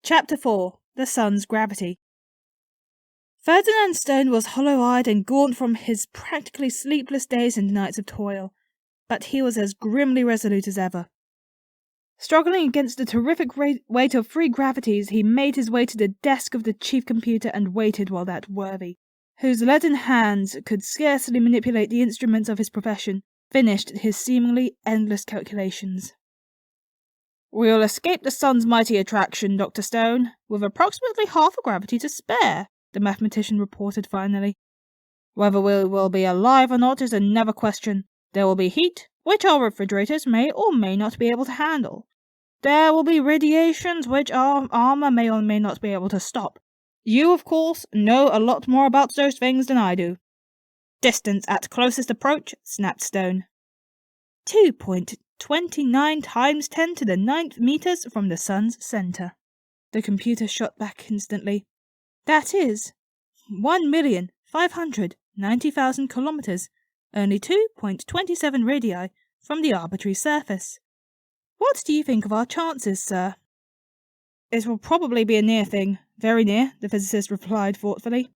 Chapter 4. The Sun's Gravity. Ferdinand Stone was hollow-eyed and gaunt from his practically sleepless days and nights of toil, but he was as grimly resolute as ever. Struggling against the terrific weight of 3 gravities, he made his way to the desk of the chief computer and waited while that worthy, whose leaden hands could scarcely manipulate the instruments of his profession, finished his seemingly endless calculations. "We'll escape the sun's mighty attraction, Dr. Stone, with approximately half a gravity to spare," the mathematician reported finally. "Whether we will be alive or not is another question. There will be heat, which our refrigerators may or may not be able to handle. There will be radiations, which our armor may or may not be able to stop. You, of course, know a lot more about those things than I do." "Distance at closest approach," snapped Stone. 2.29 times 10 to the 9th meters from the sun's center. The computer shot back instantly. That is 1,590,000 kilometers, only 2.27 radii from the arbitrary surface. What do you think of our chances, sir? It will probably be a near thing, very near, the physicist replied thoughtfully.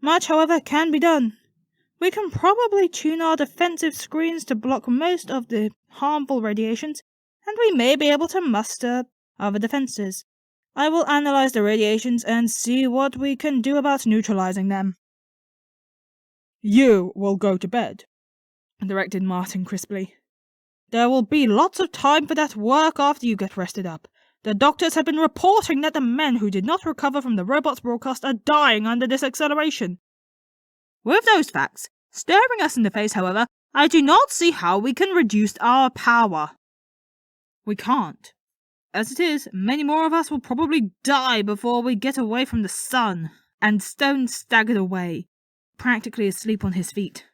Much, however, can be done. We can probably tune our defensive screens to block most of the harmful radiations, and we may be able to muster other defenses. I will analyze the radiations and see what we can do about neutralizing them. "You will go to bed," directed Martin crisply. "There will be lots of time for that work after you get rested up. The doctors have been reporting that the men who did not recover from the robot's broadcast are dying under this acceleration. With those facts staring us in the face, however, I do not see how we can reduce our power." "We can't. As it is, many more of us will probably die before we get away from the sun." And Stone staggered away, practically asleep on his feet.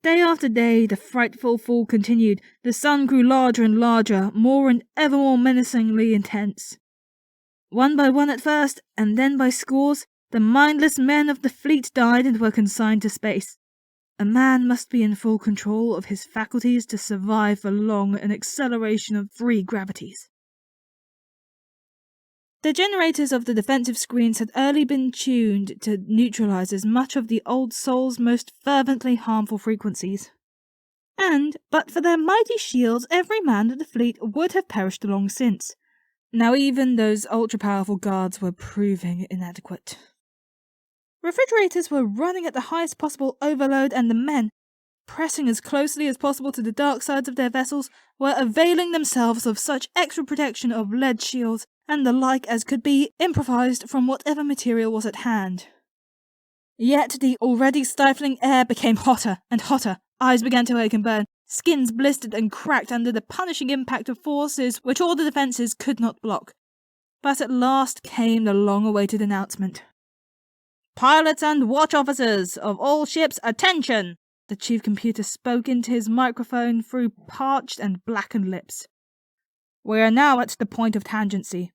Day after day, the frightful fall continued. The sun grew larger and larger, more and ever more menacingly intense. One by one at first, and then by scores, the mindless men of the fleet died and were consigned to space. A man must be in full control of his faculties to survive for long an acceleration of 3 gravities. The generators of the defensive screens had early been tuned to neutralize as much of the old soul's most fervently harmful frequencies. And, but for their mighty shields, every man of the fleet would have perished long since. Now even those ultra-powerful guards were proving inadequate. Refrigerators were running at the highest possible overload, and the men, pressing as closely as possible to the dark sides of their vessels, were availing themselves of such extra protection of lead shields and the like as could be improvised from whatever material was at hand. Yet the already stifling air became hotter and hotter. Eyes began to ache and burn. Skins blistered and cracked under the punishing impact of forces which all the defences could not block. But at last came the long-awaited announcement. "Pilots and watch officers of all ships, attention!" The chief computer spoke into his microphone through parched and blackened lips. "We are now at the point of tangency.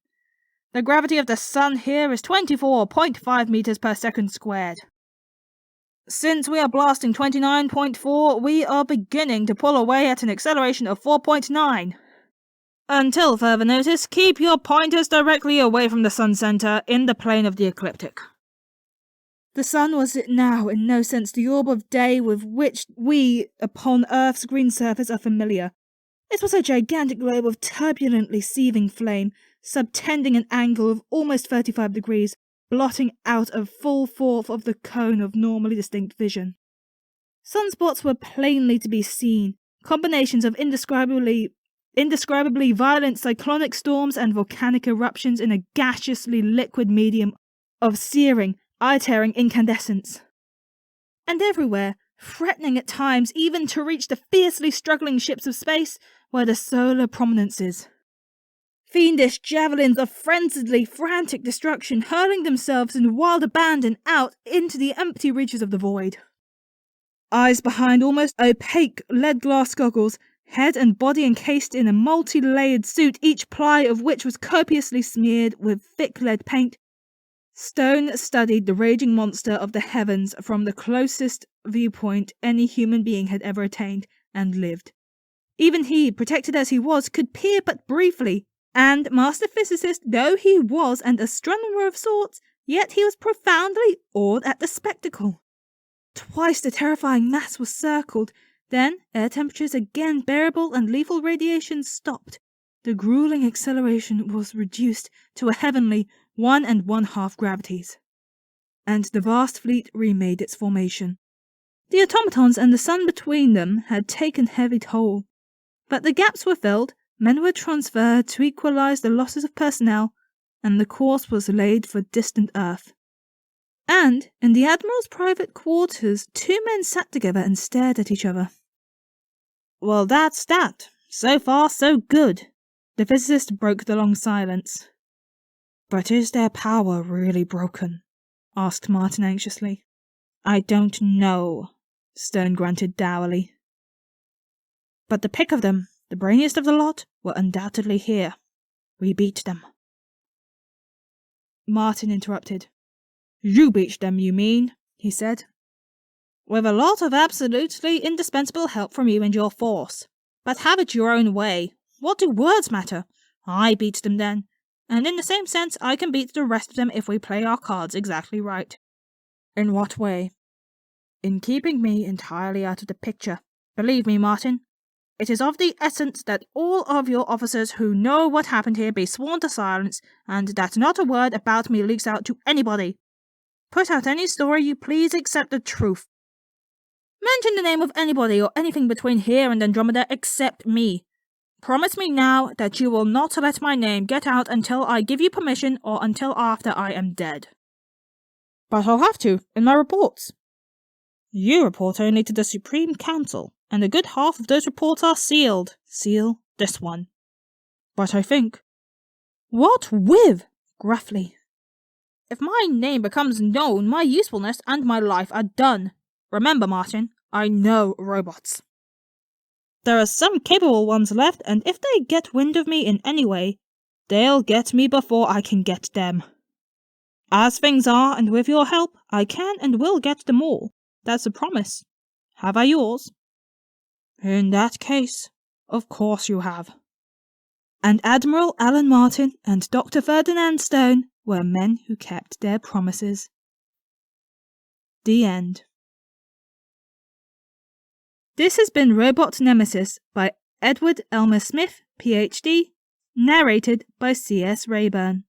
The gravity of the sun here is 24.5 meters per second squared. Since we are blasting 29.4, we are beginning to pull away at an acceleration of 4.9. Until further notice, keep your pointers directly away from the sun center in the plane of the ecliptic." The sun was now in no sense the orb of day with which we, upon Earth's green surface, are familiar. It was a gigantic globe of turbulently seething flame, subtending an angle of almost 35 degrees, blotting out a full fourth of the cone of normally distinct vision. Sunspots were plainly to be seen, combinations of indescribably violent cyclonic storms and volcanic eruptions in a gaseously liquid medium of searing, eye-tearing incandescence. And everywhere, threatening at times even to reach the fiercely struggling ships of space, were the solar prominences. Fiendish javelins of frenziedly frantic destruction hurling themselves in wild abandon out into the empty reaches of the void. Eyes behind almost opaque lead glass goggles, head and body encased in a multi-layered suit, each ply of which was copiously smeared with thick lead paint, Stone studied the raging monster of the heavens from the closest viewpoint any human being had ever attained, and lived. Even he, protected as he was, could peer but briefly And master physicist though he was and astronomer of sorts, yet he was profoundly awed at the spectacle. Twice the terrifying mass was circled, then air temperatures again bearable and lethal radiation stopped. The grueling acceleration was reduced to a heavenly 1 1/2 gravities. And the vast fleet remade its formation. The automatons and the sun between them had taken heavy toll, but the gaps were filled, men were transferred to equalize the losses of personnel, and the course was laid for distant Earth. And in the Admiral's private quarters, 2 men sat together and stared at each other. Well, that's that. So far, so good. The physicist broke the long silence. But is their power really broken? Asked Martin anxiously. I don't know, Stern grunted dourly. But the pick of them, the brainiest of the lot, were undoubtedly here. We beat them. Martin interrupted. You beat them, you mean, he said. With a lot of absolutely indispensable help from you and your force. But have it your own way. What do words matter? I beat them then. And in the same sense, I can beat the rest of them if we play our cards exactly right. In what way? In keeping me entirely out of the picture. Believe me, Martin, it is of the essence that all of your officers who know what happened here be sworn to silence, and that not a word about me leaks out to anybody. Put out any story you please except the truth. Mention the name of anybody or anything between here and Andromeda except me. Promise me now that you will not let my name get out until I give you permission or until after I am dead. But I'll have to, in my reports. You report only to the Supreme Council, and a good half of those reports are sealed. Seal this one. But I think... What with? Gruffly. If my name becomes known, my usefulness and my life are done. Remember, Martin, I know robots. There are some capable ones left, and if they get wind of me in any way, they'll get me before I can get them. As things are, and with your help, I can and will get them all. That's a promise. Have I yours? In that case, of course you have. And Admiral Alan Martin and Dr. Ferdinand Stone were men who kept their promises. The end. This has been Robot Nemesis by Edward Elmer Smith, PhD, narrated by C.S. Rayburn.